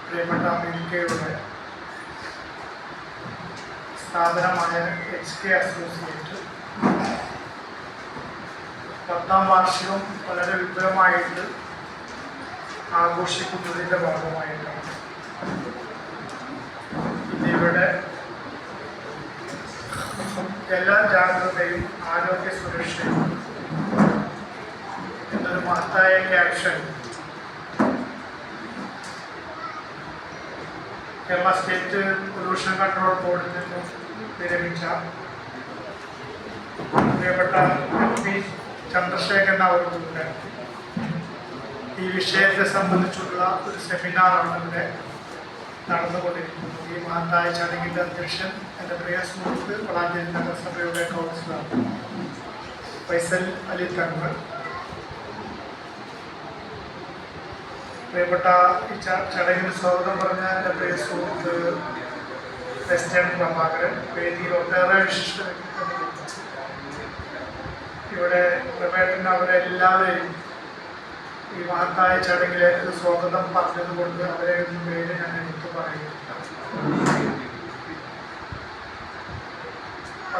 പ്രിയപ്പെട്ട അമേരിക്കയുടെ സ്ഥാപനമായ HK അസോസിയേറ്റ് 10ാം വാർഷികം വളരെ വിപുലമായിട്ട് ആഘോഷിക്കുന്നതിൻ്റെ ഭാഗമായിട്ടാണ് ഇന്നിവിടെ എല്ലാ ജാഗ്രതയും ആരോഗ്യ സുരക്ഷയും എന്നൊരു മഹത്തായ caption Kerala state pollution control ബോർഡിൽ നിന്നും വിരമിച്ച പ്രിയപ്പെട്ട MP ചന്ദ്രശേഖരൻ അവരുടെ ഈ വിഷയത്തെ സംബന്ധിച്ചുള്ള ഒരു സെമിനാറാണ് ഇവിടെ നടന്നുകൊണ്ടിരിക്കുന്നത്. ഈ മഹത്തായ ചടങ്ങിൻ്റെ അധ്യക്ഷൻ എൻ്റെ പ്രിയ സുഹൃത്ത് വളാഞ്ചേരി നഗരസഭയുടെ കൗൺസിലർ ഫൈസൽ അലി തങ്ങൾ, പ്രിയപ്പെട്ട ഈ ചടങ്ങിന് സ്വാഗതം പറഞ്ഞ എൻ്റെ പ്രിയ സുഹൃത്ത് വെസ്റ്റേൺ പ്രഭാകരൻ, വേദിയിൽ ഒട്ടേറെ വിശിഷ്ട വ്യക്തിത്വങ്ങളുണ്ട്. ഇവിടെ പ്രമേയത്തിന് അവരെല്ലാവരെയും ഈ മഹത്തായ ചടങ്ങിലേക്ക് സ്വാഗതം പറഞ്ഞതുകൊണ്ട് അവരെ പേര് ഞാൻ എടുത്തു പറയുന്നില്ല.